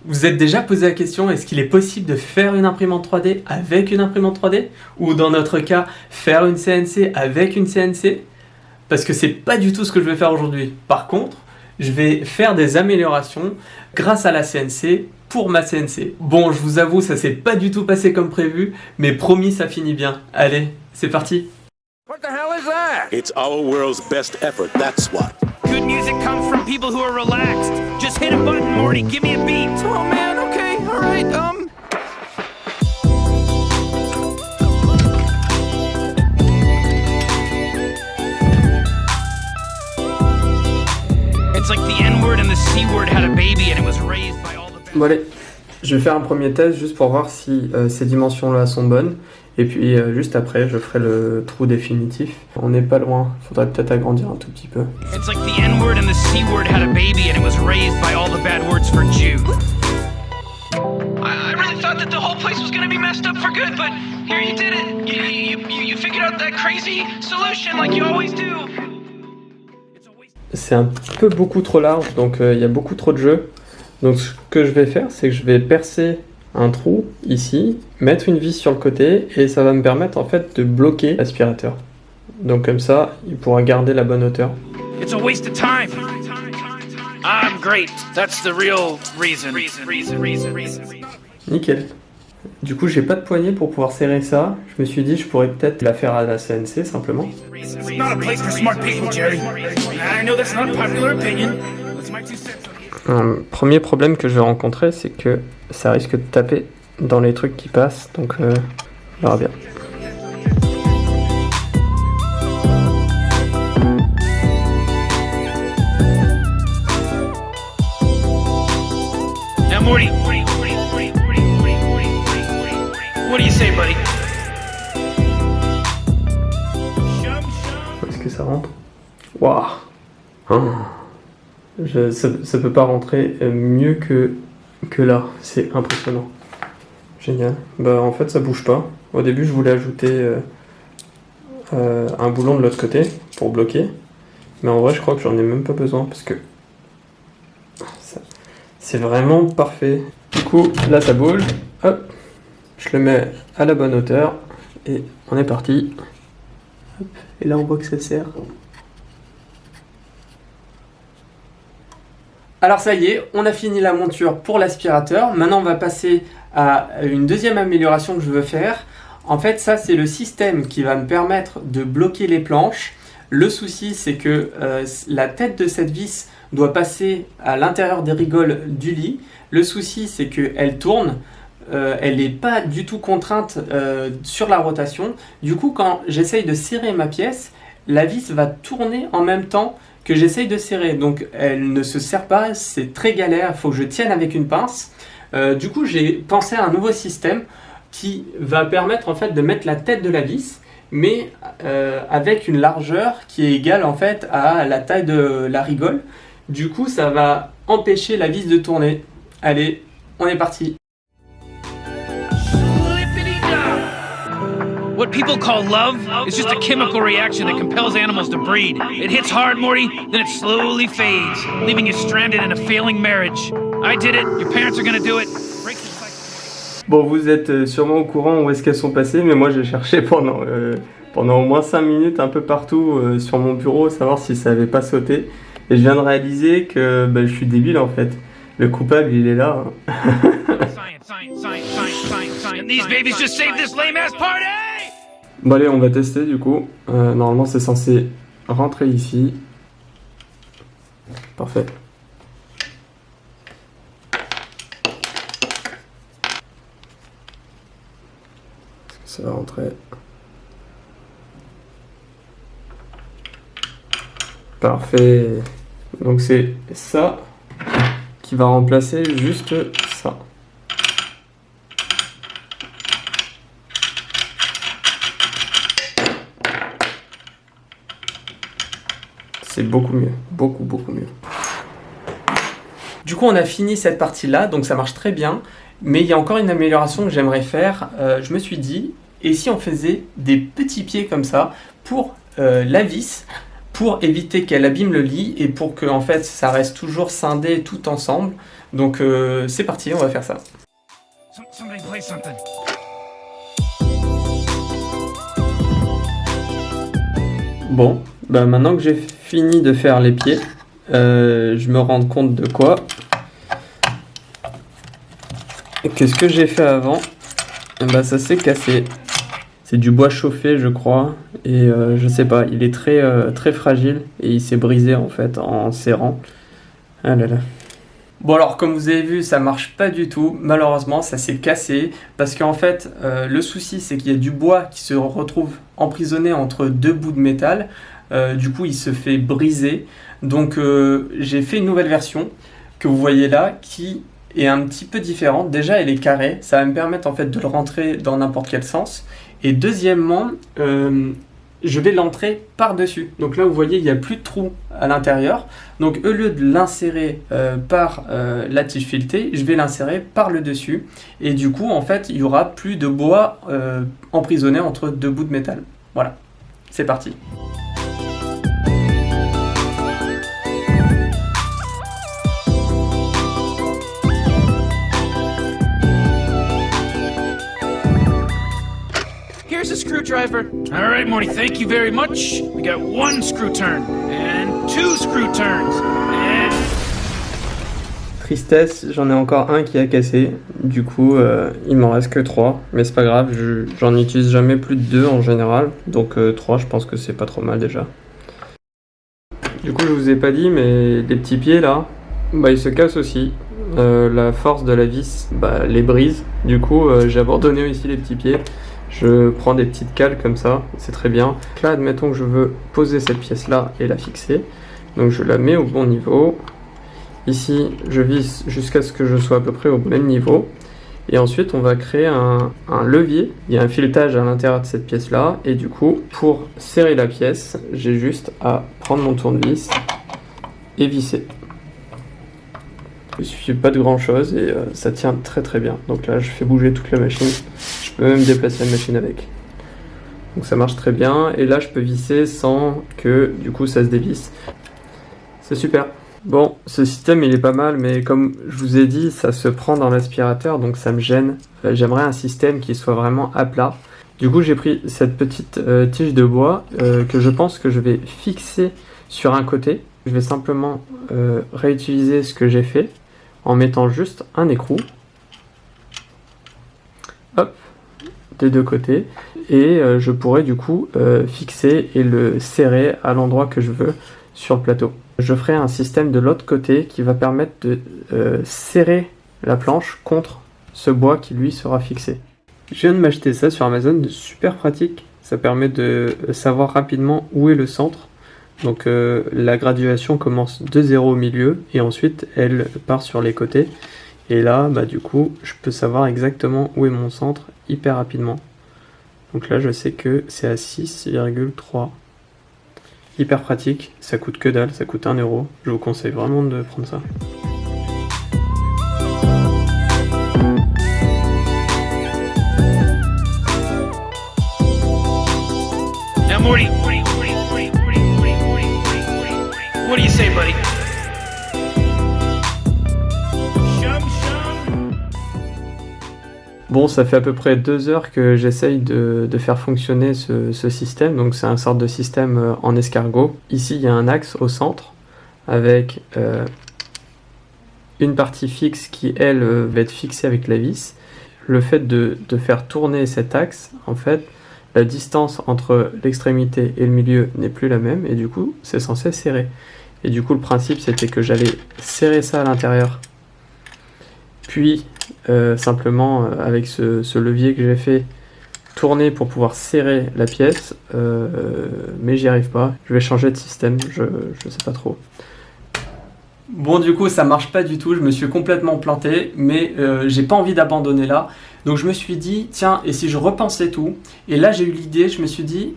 Vous êtes déjà posé la question, est-ce qu'il est possible de faire une imprimante 3D avec une imprimante 3D? Ou dans notre cas, faire une CNC avec une CNC? Parce que c'est pas du tout ce que je vais faire aujourd'hui. Par contre, je vais faire des améliorations grâce à la CNC pour ma CNC. Bon, je vous avoue, ça s'est pas du tout passé comme prévu, mais promis, ça finit bien. Allez, c'est parti! What the hell is that? It's our world's best effort, that's what. Good music comes from people who are relaxed. Just hit a button, Morty, give me a beat. Oh man, okay, alright, It's like the N-word and the C-word had a baby and it was raised by all the... Bon allez, je vais faire un premier test juste pour voir si ces dimensions-là sont bonnes. Et puis juste après, je ferai le trou définitif. On n'est pas loin, faudrait peut-être agrandir un tout petit peu. It's like the N-word and the C-word had a baby and it was raised by all the bad words for Jew. I really thought that the whole place was gonna be messed up for good, but here you did it. You figured out that crazy solution like you always do. C'est un peu beaucoup trop large, donc il y a beaucoup trop de jeu. Donc ce que je vais faire, c'est que je vais percer un trou ici, mettre une vis sur le côté et ça va me permettre en fait de bloquer l'aspirateur. Donc comme ça, il pourra garder la bonne hauteur. It's a waste of time. I'm great. That's the real reason. Nickel. Du coup, j'ai pas de poignée pour pouvoir serrer ça. Je me suis dit, je pourrais peut-être la faire à la CNC simplement. It's not a place for smart people, Jerry. I know that's not a popular opinion. That's my 2 cents. Un premier problème que je vais rencontrer, c'est que ça risque de taper dans les trucs qui passent, donc on verra bien. Now, Morty, what do you say, buddy? Où est-ce que ça rentre? Waouh! Ça peut pas rentrer mieux que là, c'est impressionnant. Génial. Bah en fait ça bouge pas. Au début je voulais ajouter un boulon de l'autre côté pour bloquer. Mais en vrai je crois que j'en ai même pas besoin parce que c'est vraiment parfait. Du coup là ça bouge. Hop, je le mets à la bonne hauteur et on est parti. Hop, et là on voit que ça serre. Alors ça y est, on a fini la monture pour l'aspirateur. Maintenant on va passer à une deuxième amélioration que je veux faire. En fait ça c'est le système qui va me permettre de bloquer les planches. Le souci c'est que la tête de cette vis doit passer à l'intérieur des rigoles du lit. Le souci c'est qu'elle tourne, elle n'est pas du tout contrainte sur la rotation. Du coup quand j'essaye de serrer ma pièce, la vis va tourner en même temps que j'essaye de serrer, donc elle ne se serre pas, c'est très galère, il faut que je tienne avec une pince. Du coup j'ai pensé à un nouveau système qui va permettre en fait de mettre la tête de la vis, mais avec une largeur qui est égale en fait à la taille de la rigole. Du coup ça va empêcher la vis de tourner. Allez, on est parti. What people call love is just a chemical reaction that compels animals to breed. It hits hard, Morty, then it slowly fades, leaving you stranded in a failing marriage. I did it, your parents are gonna do it. Break the cycle. Bon, vous êtes sûrement au courant où est-ce qu'elles sont passées, mais moi j'ai cherché pendant au moins 5 minutes un peu partout sur mon bureau, savoir si ça avait pas sauté. Et je viens de réaliser que je suis débile en fait. Le coupable il est là. And these babies just saved this lame-ass party! Bon allez, on va tester du coup. Normalement c'est censé rentrer ici. Parfait. Est-ce que ça va rentrer? Parfait. Donc c'est ça qui va remplacer juste ça. C'est beaucoup mieux, beaucoup mieux. Du coup on a fini cette partie là, donc ça marche très bien, mais il y a encore une amélioration que j'aimerais faire. Je me suis dit, et si on faisait des petits pieds comme ça pour la vis, pour éviter qu'elle abîme le lit et pour que en fait ça reste toujours scindé tout ensemble. Donc c'est parti, on va faire ça. Somebody play something. Bon, bah maintenant que j'ai fini de faire les pieds, je me rends compte de quoi? Que ce que j'ai fait avant, bah ça s'est cassé. C'est du bois chauffé, je crois, et je sais pas, il est très fragile et il s'est brisé en fait en serrant. Ah là là. Bon alors comme vous avez vu ça marche pas du tout, malheureusement ça s'est cassé parce qu'en fait le souci c'est qu'il y a du bois qui se retrouve emprisonné entre deux bouts de métal, du coup il se fait briser, donc j'ai fait une nouvelle version que vous voyez là qui est un petit peu différente. Déjà elle est carrée, ça va me permettre en fait de le rentrer dans n'importe quel sens, et deuxièmement je vais l'entrer par-dessus. Donc là, vous voyez, il n'y a plus de trou à l'intérieur. Donc au lieu de l'insérer par la tige filetée, je vais l'insérer par le dessus. Et du coup, en fait, il n'y aura plus de bois emprisonné entre deux bouts de métal. Voilà, c'est parti. Here's a screwdriver. All right, Morty, thank you very much. We got 1 screw turn, and 2 screw turns, and... Tristesse, j'en ai encore un qui a cassé. Du coup, il m'en reste que 3. Mais c'est pas grave, j'en utilise jamais plus de 2 en général. Donc 3, je pense que c'est pas trop mal déjà. Du coup, je vous ai pas dit, mais les petits pieds là, bah ils se cassent aussi. La force de la vis les brise. Du coup, j'ai abandonné aussi les petits pieds. Je prends des petites cales comme ça, c'est très bien. Donc là, admettons que je veux poser cette pièce-là et la fixer. Donc je la mets au bon niveau. Ici, je visse jusqu'à ce que je sois à peu près au même niveau. Et ensuite, on va créer un levier. Il y a un filetage à l'intérieur de cette pièce-là. Et du coup, pour serrer la pièce, j'ai juste à prendre mon tournevis et visser. Il ne suffit pas de grand chose et ça tient très très bien. Donc là je fais bouger toute la machine, je peux même déplacer la machine avec. Donc ça marche très bien et là je peux visser sans que du coup ça se dévisse. C'est super. Bon, ce système il est pas mal, mais comme je vous ai dit, ça se prend dans l'aspirateur donc ça me gêne. J'aimerais un système qui soit vraiment à plat. Du coup j'ai pris cette petite tige de bois que je pense que je vais fixer sur un côté. Je vais simplement réutiliser ce que j'ai fait en mettant juste un écrou, hop, des deux côtés, et je pourrais du coup fixer et le serrer à l'endroit que je veux sur le plateau. Je ferai un système de l'autre côté qui va permettre de serrer la planche contre ce bois qui lui sera fixé. Je viens de m'acheter ça sur Amazon, super pratique, ça permet de savoir rapidement où est le centre. Donc la graduation commence de 0 au milieu et ensuite elle part sur les côtés. Et là, du coup, je peux savoir exactement où est mon centre hyper rapidement. Donc là, je sais que c'est à 6,3. Hyper pratique, ça coûte que dalle, ça coûte 1 €. Je vous conseille vraiment de prendre ça. Now, Morty, what do you say, buddy? Bon, ça fait à peu près 2 heures que j'essaye de faire fonctionner ce système. Donc c'est un sorte de système en escargot. Ici, il y a un axe au centre avec une partie fixe qui, elle, va être fixée avec la vis. Le fait de faire tourner cet axe, en fait, la distance entre l'extrémité et le milieu n'est plus la même et du coup, c'est censé serrer. Et du coup, le principe, c'était que j'allais serrer ça à l'intérieur. Puis, simplement, avec ce levier que j'ai fait, tourner pour pouvoir serrer la pièce. Mais j'y arrive pas. Je vais changer de système, je sais pas trop. Bon, du coup, ça marche pas du tout. Je me suis complètement planté, mais j'ai pas envie d'abandonner là. Donc, je me suis dit, tiens, et si je repensais tout? Et là, j'ai eu l'idée, je me suis dit,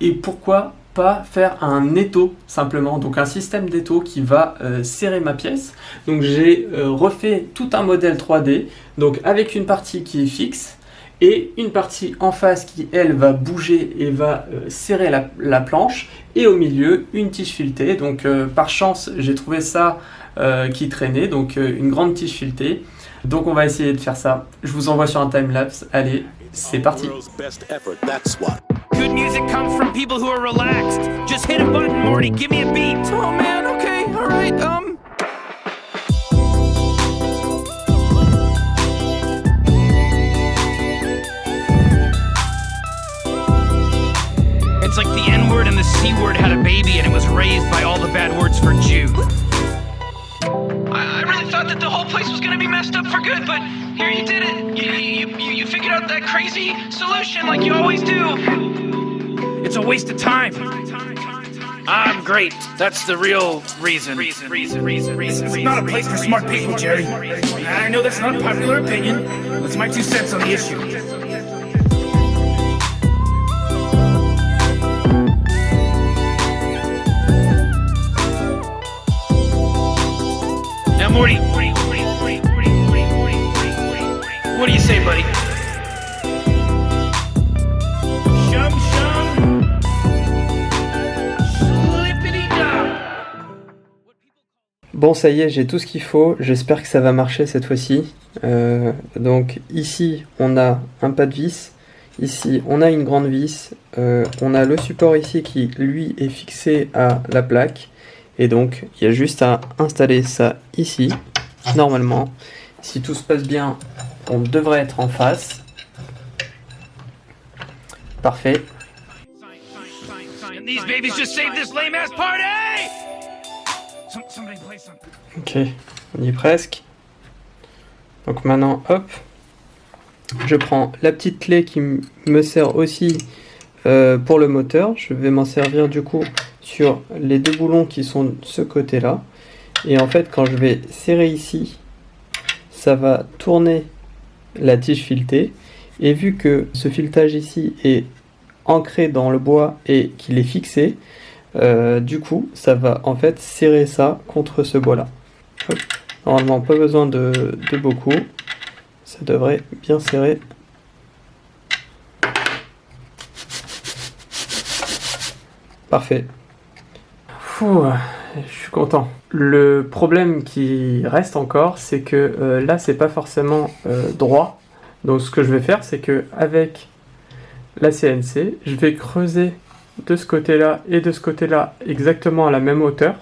et pourquoi pas faire un étau simplement, donc un système d'étau qui va serrer ma pièce. Donc j'ai refait tout un modèle 3D, donc avec une partie qui est fixe et une partie en face qui elle va bouger et va serrer la planche, et au milieu une tige filetée. Donc par chance j'ai trouvé ça qui traînait, donc une grande tige filetée. Donc on va essayer de faire ça. Je vous envoie sur un timelapse. Allez, c'est parti. World's best effort, that's what. Good music comes from people who are relaxed. Just hit a button, Morty. Give me a beat. Oh man, okay, alright, It's like the N-word and the C-word had a baby and it was raised by all the bad words for Jew. I really thought that the whole place was gonna be messed up for good, but here you did it. You figured out that crazy solution like you always do. It's a waste of time. I'm great. That's the real reason. It's not a place for smart people, Jerry. I know that's not a popular opinion. That's my 2 cents on the issue. Now, Morty, what do you say, buddy? Shum shum. Slippity-dop. Bon, ça y est, j'ai tout ce qu'il faut. J'espère que ça va marcher cette fois-ci. Donc ici, on a un pas de vis. Ici, on a une grande vis. On a le support ici qui, lui, est fixé à la plaque. Et donc, il y a juste à installer ça ici. Normalement, si tout se passe bien, on devrait être en face. Parfait. And these babies just saved this lame ass party! Somebody play something. Ok, on y est presque. Donc maintenant, hop, je prends la petite clé qui me sert aussi pour le moteur. Je vais m'en servir du coup sur les 2 boulons qui sont de ce côté-là. Et en fait, quand je vais serrer ici, ça va tourner la tige filetée. Et vu que ce filetage ici est ancré dans le bois et qu'il est fixé, du coup, ça va en fait serrer ça contre ce bois-là. Hop. Normalement, pas besoin de beaucoup. Ça devrait bien serrer. Parfait. Je suis content. Le problème qui reste encore, c'est que là, c'est pas forcément droit. Donc, ce que je vais faire, c'est que avec la CNC, je vais creuser de ce côté-là et de ce côté-là exactement à la même hauteur.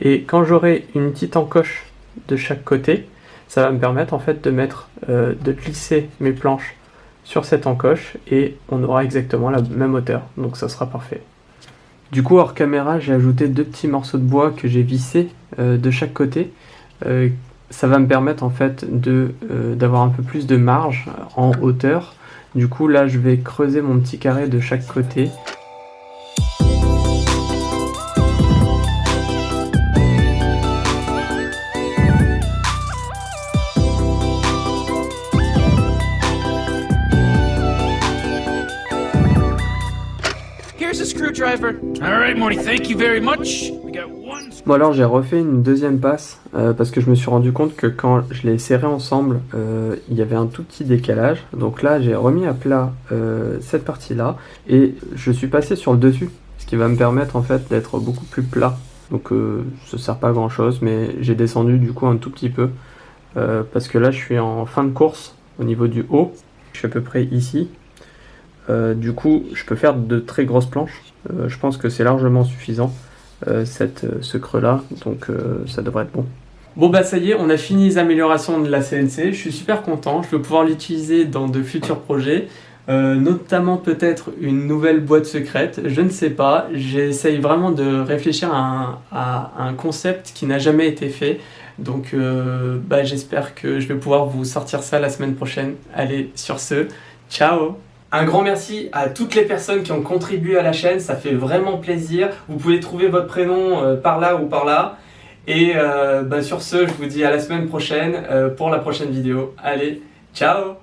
Et quand j'aurai une petite encoche de chaque côté, ça va me permettre en fait de glisser mes planches sur cette encoche et on aura exactement la même hauteur. Donc ça sera parfait. Du coup, hors caméra, j'ai ajouté 2 petits morceaux de bois que j'ai vissés de chaque côté. Ça va me permettre en fait d'avoir un peu plus de marge en hauteur. Du coup, là, je vais creuser mon petit carré de chaque côté. Here's a screwdriver. All right, Morty, thank you very much. We got one. Bon alors j'ai refait une deuxième passe parce que je me suis rendu compte que quand je les serrais ensemble il y avait un tout petit décalage. Donc là j'ai remis à plat cette partie là et je suis passé sur le dessus, ce qui va me permettre en fait d'être beaucoup plus plat. Donc ça sert pas à grand chose, mais j'ai descendu du coup un tout petit peu parce que là je suis en fin de course au niveau du haut. Je suis à peu près ici. Du coup je peux faire de très grosses planches. Je pense que c'est largement suffisant. Ce creux là, donc ça devrait être bon. Bon bah ça y est, on a fini les améliorations de la CNC, je suis super content, je vais pouvoir l'utiliser dans de futurs projets, notamment peut-être une nouvelle boîte secrète, je ne sais pas, j'essaye vraiment de réfléchir à un concept qui n'a jamais été fait, donc bah, j'espère que je vais pouvoir vous sortir ça la semaine prochaine. Allez, sur ce, ciao! Un grand merci à toutes les personnes qui ont contribué à la chaîne, ça fait vraiment plaisir. Vous pouvez trouver votre prénom par là ou par là. Et bah sur ce, je vous dis à la semaine prochaine pour la prochaine vidéo. Allez, ciao!